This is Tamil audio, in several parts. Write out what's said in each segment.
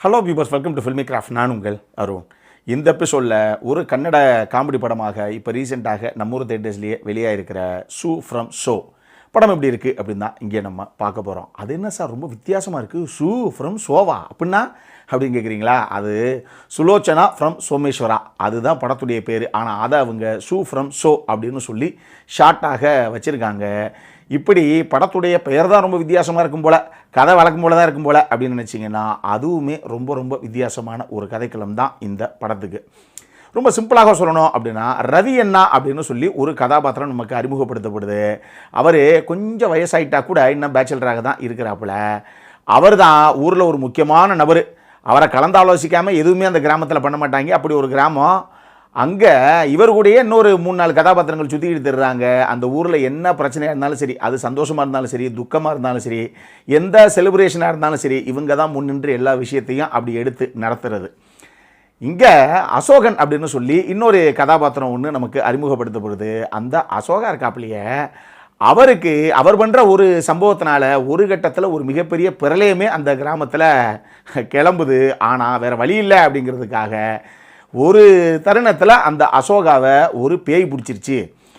Hello viewers, welcome to filmi craft. நான் உங்கள் அருண். இந்த எபிசோடில் ஒரு கன்னட காமெடி படமாக இப்போ ரீசெண்டாக நம்ம ஊர் தேட்டர்ஸ்லேயே வெளியாகிருக்கிற ஷூ ஃப்ரம் ஷோ படம் எப்படி இருக்குது அப்படின்னு தான் இங்கே நம்ம பார்க்க போகிறோம். அது என்ன சார் ரொம்ப வித்தியாசமாக இருக்குது, ஷூ ஃப்ரம் ஷோவா அப்படின்னா அப்படின்னு கேட்குறீங்களா? அது சுலோச்சனா ஃப்ரம் சோமேஸ்வரா, அதுதான் படத்துடைய பேர். ஆனால் அதை அவங்க ஷூ ஃப்ரம் ஷோ அப்படின்னு சொல்லி ஷார்ட்டாக வச்சுருக்காங்க. இப்படி படத்துடைய பெயர் தான் ரொம்ப வித்தியாசமாக இருக்கும் போல், கதை வழக்கம் போல தான் இருக்கும் போல் அப்படின்னு நினச்சிங்கன்னா அதுவுமே ரொம்ப ரொம்ப வித்தியாசமான ஒரு கதைக்களம் தான் இந்த படத்துக்கு. ரொம்ப சிம்பிளாக சொல்லணும் அப்படின்னா, ரவி அண்ணா அப்படின்னு சொல்லி ஒரு கதாபாத்திரம் நமக்கு அறிமுகப்படுத்தப்படுது. அவர் கொஞ்சம் வயசாயிட்டா கூட இன்னும் பேச்சுலராக தான் இருக்கிறாப்புல. அவர் தான் ஊரில் ஒரு முக்கியமான நபர். அவரை கலந்தாலோசிக்காமல் எதுவுமே அந்த கிராமத்தில் பண்ண மாட்டாங்க. அப்படி ஒரு கிராமம். அங்கே இவர் கூடயே இன்னொரு 3-4 கதாபாத்திரங்கள் சுற்றிக்கிட்டு தர்றாங்க. அந்த ஊரில் என்ன பிரச்சனையாக இருந்தாலும் சரி, அது சந்தோஷமாக இருந்தாலும் சரி, துக்கமாக இருந்தாலும் சரி, எந்த செலிப்ரேஷனாக இருந்தாலும் சரி, இவங்க தான் முன்னின்று எல்லா விஷயத்தையும் அப்படி எடுத்து நடத்துறது. இங்கே அசோகன் அப்படின்னு சொல்லி இன்னொரு கதாபாத்திரம் ஒன்று நமக்கு அறிமுகப்படுத்தப்படுது. அந்த அசோகா இருக்காப்புலையே, அவருக்கு அவர் பண்ணுற ஒரு சம்பவத்தினால ஒரு கட்டத்தில் ஒரு மிகப்பெரிய பிரளயமே அந்த கிராமத்தில் கிளம்புது. ஆனால் வேறு வழி இல்லை அப்படிங்கிறதுக்காக ஒரு தருணத்தில் அந்த அசோகாவை ஒரு பேய் பிடிச்சிருச்சு.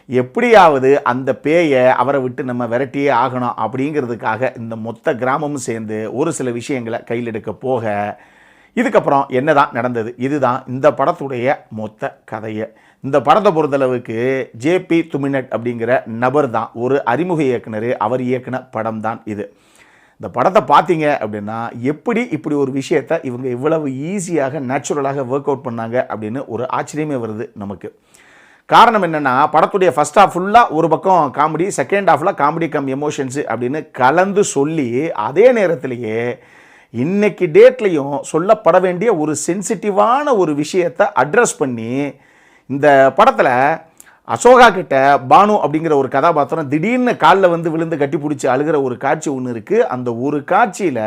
எப்படியாவது அந்த பேயை அவரை விட்டு நம்ம விரட்டியே ஆகணும் அப்படிங்கிறதுக்காக இந்த மொத்த கிராமமும் சேர்ந்து ஒரு சில விஷயங்களை கையில் எடுக்க போக இதுக்கப்புறம் என்ன தான் நடந்தது, இதுதான் இந்த படத்துடைய மொத்த கதையை. இந்த படத்தை பொறுத்தளவுக்கு ஜேபி துமினட் அப்படிங்கிற நபர் தான் ஒரு அறிமுக இயக்குனர். அவர் இயக்குன படம் தான் இது. இந்த படத்தை பார்த்தீங்க அப்படின்னா இப்படி ஒரு விஷயத்தை இவங்க இவ்வளவு ஈஸியாக நேச்சுரலாக ஒர்க் அவுட் பண்ணாங்க அப்படின்னு ஒரு ஆச்சரியமே வருது நமக்கு. காரணம் என்னென்னா, படத்துடைய ஃபஸ்ட் ஹாஃப் ஃபுல்லாக ஒரு பக்கம் காமெடி, செகண்ட் ஹாஃபில் காமெடி கம் எமோஷன்ஸு அப்படின்னு கலந்து சொல்லி, அதே நேரத்திலேயே இன்னைக்கு டேட்லேயும் சொல்லப்பட வேண்டிய ஒரு சென்சிட்டிவான ஒரு விஷயத்தை அட்ரஸ் பண்ணி இந்த படத்தில் அசோகா கிட்ட பானு அப்படிங்கிற ஒரு கதாபாத்திரம் திடீர்னு காலில் வந்து விழுந்து கட்டி பிடிச்சி அழுகிற ஒரு காட்சி ஒன்று இருக்குது. அந்த ஒரு காட்சியில்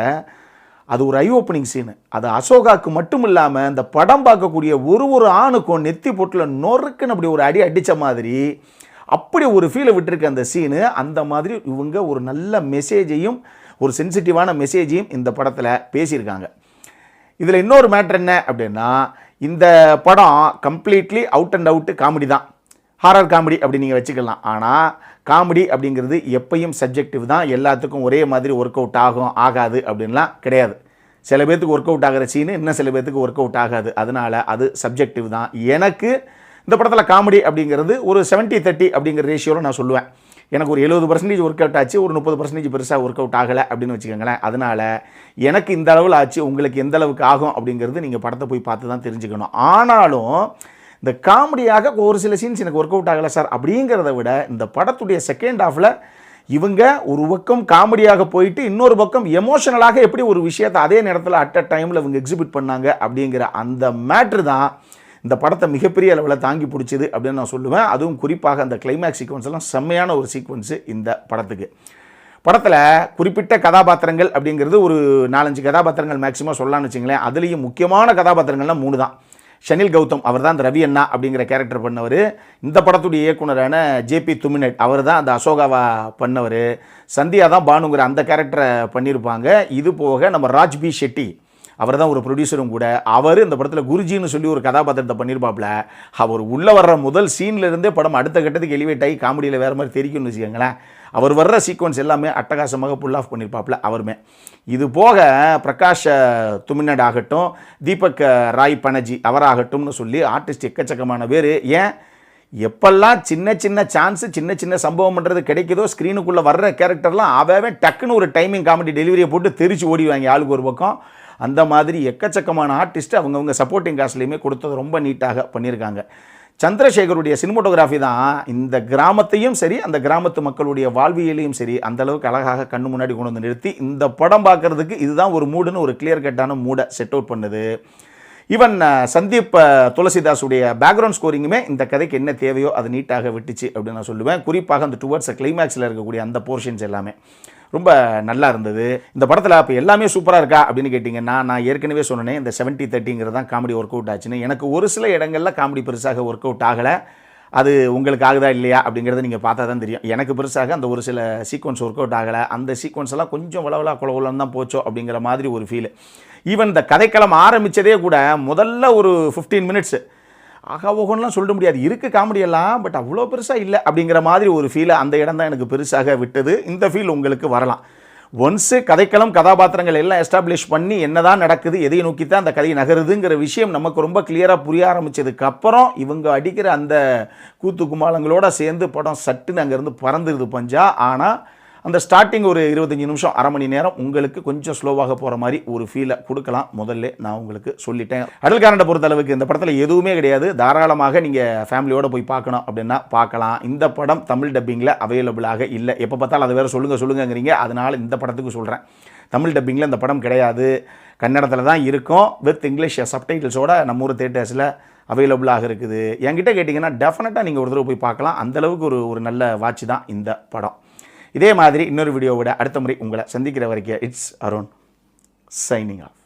அது ஒரு ஐ ஓப்பனிங் சீனு. அது அசோகாவுக்கு மட்டும் இல்லாமல் இந்த படம் பார்க்கக்கூடிய ஒரு ஆணுக்கும் நெத்தி பொட்டில் நொறுக்குன்னு அப்படி ஒரு அடி அடித்த மாதிரி அப்படி ஒரு ஃபீலை விட்டுருக்கு அந்த சீனு. அந்த மாதிரி இவங்க ஒரு நல்ல மெசேஜையும் ஒரு சென்சிட்டிவான மெசேஜையும் இந்த படத்தில் பேசியிருக்காங்க. இதில் இன்னொரு மேட்ரு என்ன அப்படின்னா, இந்த படம் completely out and out comedy தான். ஹாரர் காமெடி அப்படி நீங்கள் வச்சுக்கலாம். ஆனால் காமெடி அப்படிங்கிறது எப்பயும் சப்ஜெக்டிவ் தான். எல்லாத்துக்கும் ஒரே மாதிரி ஒர்க் அவுட் ஆகும் ஆகாது அப்படின்லாம் கிடையாது. சில பேர்த்துக்கு ஒர்க் அவுட் ஆகிற சீனு இன்னும் சில பேர்த்துக்கு ஒர்க் அவுட் ஆகாது. அதனால் அது சப்ஜெக்டிவ் தான். எனக்கு இந்த படத்தில் காமெடி அப்படிங்கிறது ஒரு 70-30 அப்படிங்கிற ரேஷியோவில் நான் சொல்லுவேன். எனக்கு ஒரு 70% ஒர்க் அவுட் ஆச்சு, ஒரு 30% பெருசாக ஒர்க் அவுட் ஆகலை அப்படின்னு வச்சுக்கோங்களேன். அதனால் எனக்கு இந்த அளவில் ஆச்சு, உங்களுக்கு எந்த அளவுக்கு ஆகும் அப்படிங்கிறது நீங்கள் படத்தை போய் பார்த்து தான் தெரிஞ்சுக்கணும். ஆனாலும் இந்த காமெடியாக ஒரு சில சீன்ஸ் எனக்கு ஒர்க் அவுட் ஆகலை சார் அப்படிங்கிறத விட, இந்த படத்துடைய செகண்ட் ஹாஃபில் இவங்க ஒரு பக்கம் காமெடியாக போயிட்டு இன்னொரு பக்கம் எமோஷனலாக எப்படி ஒரு விஷயத்தை அதே நேரத்தில் அட் அ டைமில் இவங்க எக்ஸிபிட் பண்ணாங்க அப்படிங்கிற அந்த மேட்ரு தான் இந்த படத்தை மிகப்பெரிய அளவில் தாங்கி பிடிச்சிது அப்படின்னு நான் சொல்லுவேன். அதுவும் குறிப்பாக அந்த கிளைமேக்ஸ் சீக்வன்ஸ் எல்லாம் செம்மையான ஒரு சீக்வன்ஸு இந்த படத்துக்கு. படத்தில் குறிப்பிட்ட கதாபாத்திரங்கள் அப்படிங்கிறது ஒரு 4-5 கதாபாத்திரங்கள் மேக்ஸிமம் சொல்லலாம்னு வச்சுங்களேன். அதுலேயும் முக்கியமான கதாபாத்திரங்கள்லாம் 3 தான். ஷனில் கௌதம், அவர் தான் அந்த ரவி அண்ணா அப்படிங்கிற கேரக்டர் பண்ணவர். இந்த படத்துடைய இயக்குனரான ஜேபி துமினட், அவர் தான் அந்த அசோகாவா பண்ணவர். சந்தியா தான் பானுங்கிற அந்த கேரக்டரை பண்ணியிருப்பாங்க. இது போக நம்ம ராஜ் பி ஷெட்டி, அவர் தான் ஒரு ப்ரொடியூசரும் கூட. அவர் இந்த படத்தில் குருஜின்னு சொல்லி ஒரு கதாபாத்திரத்தை பண்ணியிருப்பாப்புல. அவர் உள்ளே வர்ற முதல் சீன்லேருந்தே படம் அடுத்த கட்டத்துக்கு எலிவேட் ஆகி காமெடியில் வேறு மாதிரி தெரிக்கும்னு வச்சுக்கோங்களேன். அவர் வர்ற சீக்வன்ஸ் எல்லாமே அட்டகாசமாக புல் ஆஃப் பண்ணியிருப்பாப்புல அவருமே. இது போக பிரகாஷ் துமினட் ஆகட்டும், தீபக் ராய் பனஜி அவராகட்டும்னு சொல்லி ஆர்டிஸ்ட் எக்கச்சக்கமான பேர். ஏன் எப்பெல்லாம் சின்ன சான்ஸு சின்ன சம்பவம் பண்ணுறது கிடைக்குதோ, ஸ்க்ரீனுக்குள்ளே வர்ற கேரக்டர்லாம் அவன் டக்குன்னு ஒரு டைமிங் காமெடி டெலிவரியை போட்டு தெரிச்சு ஓடிவாங்க ஆளுக்கு ஒரு பக்கம். அந்த மாதிரி எக்கச்சக்கமான ஆர்டிஸ்ட்டு அவங்கவுங்க சப்போர்ட்டிங் காஸ்ட்லேயுமே கொடுத்தது ரொம்ப நீட்டாக பண்ணியிருக்காங்க. சந்திரசேகருடைய சினிமோட்டோகிராஃபி தான் இந்த கிராமத்தையும் சரி, அந்த கிராமத்து மக்களுடைய வாழ்வியலையும் சரி அந்தளவுக்கு அழகாக கண்ணு முன்னாடி கொண்டு வந்து நிறுத்தி இந்த படம் பார்க்குறதுக்கு இதுதான் ஒரு மூடுன்னு ஒரு கிளியர் கட்டான மூடை செட் அவுட் பண்ணுது. ஈவன் சந்தீப் துளசிதாஸுடைய பேக்ரவுண்ட் ஸ்கோரிங்குமே இந்த கதைக்கு என்ன தேவையோ அது நீட்டாக விட்டுச்சு அப்படின்னு நான் சொல்லுவேன். குறிப்பாக அந்த டுவர்ட்ஸ் கிளைமேக்ஸில் இருக்கக்கூடிய அந்த போர்ஷன்ஸ் எல்லாமே ரொம்ப நல்லா இருந்தது. இந்த படத்தில் இப்போ எல்லாமே சூப்பராக இருக்கா அப்படின்னு கேட்டிங்கன்னா, நான் ஏற்கனவே சொன்னேன் இந்த 70-30 தான் காமெடி ஒர்க் அவுட் ஆச்சுன்னு. எனக்கு ஒரு சில இடங்களில் காமெடி பெருசாக ஒர்க் அவுட் ஆகலை. அது உங்களுக்கு ஆகுதா இல்லையா அப்படிங்கிறத நீங்கள் பார்த்தா தான் தெரியும். எனக்கு பெருசாக அந்த ஒரு சில சீக்வன்ஸ் ஒர்க் அவுட் ஆகலை. அந்த சீக்வன்ஸ் எல்லாம் கொஞ்சம் வளவலா குளவலன்னு தான் போச்சோ அப்படிங்கிற மாதிரி ஒரு ஃபீல். ஈவன் இந்த கதைக்களம் ஆரம்பித்ததே கூட முதல்ல ஒரு 15 மினிட்ஸு ஓகோன்னுலாம் சொல்ல முடியாது, இருக்குது காமெடியெல்லாம், பட் அவ்வளோ பெருசாக இல்லை அப்படிங்கிற மாதிரி ஒரு ஃபீலை அந்த இடம் தான் எனக்கு பெருசாக விட்டது. இந்த ஃபீல் உங்களுக்கு வரலாம். ஒன்ஸு கதைக்களம் கதாபாத்திரங்கள் எல்லாம் எஸ்டாப்ளிஷ் பண்ணி என்னதான் நடக்குது, எதை நோக்கி தான் அந்த கதை நகருதுங்கிற விஷயம் நமக்கு ரொம்ப கிளியராக புரிய ஆரம்பித்ததுக்கப்புறம் இவங்க அடிக்கிற அந்த கூத்து குமாலங்களோட சேர்ந்து படம் சட்டுன்னு அங்கேருந்து பறந்துருது பஞ்சா. ஆனால் அந்த ஸ்டார்டிங் ஒரு 25 நிமிஷம் அரை மணி நேரம் உங்களுக்கு கொஞ்சம் ஸ்லோவாக போகிற மாதிரி ஒரு ஃபீலை கொடுக்கலாம். முதல்ல நான் உங்களுக்கு சொல்லிட்டேன். அடல்காரண்டை பொறுத்தளவுக்கு இந்த படத்தில் எதுவுமே கிடையாது. தாராளமாக நீங்கள் ஃபேமிலியோடு போய் பார்க்கணும் அப்படின்னா பார்க்கலாம். இந்த படம் தமிழ் டப்பிங்கில் அவைலபிளாக இல்லை. எப்போ பார்த்தாலும் அதை வேறு சொல்லுங்கிறீங்க, அதனால் இந்த படத்துக்கு சொல்கிறேன். தமிழ் டப்பிங்கில் இந்த படம் கிடையாது, கன்னடத்தில் தான் இருக்கும். வித் இங்கிலீஷ் சப்டைட்டில்ஸோட நம்ம ஊர் தேட்டர்ஸில் அவைலபிளாக இருக்குது. என்கிட்ட கேட்டிங்கன்னா டெஃபினட்டாக நீங்கள் ஒரு தடவை போய் பார்க்கலாம். அந்தளவுக்கு ஒரு நல்ல வாட்ச் தான் இந்த படம். இதே மாதிரி இன்னொரு வீடியோவோட அடுத்த முறை உங்களை சந்திக்கிற வரைக்கும் இட்ஸ் அருண் சைனிங் ஆஃப்.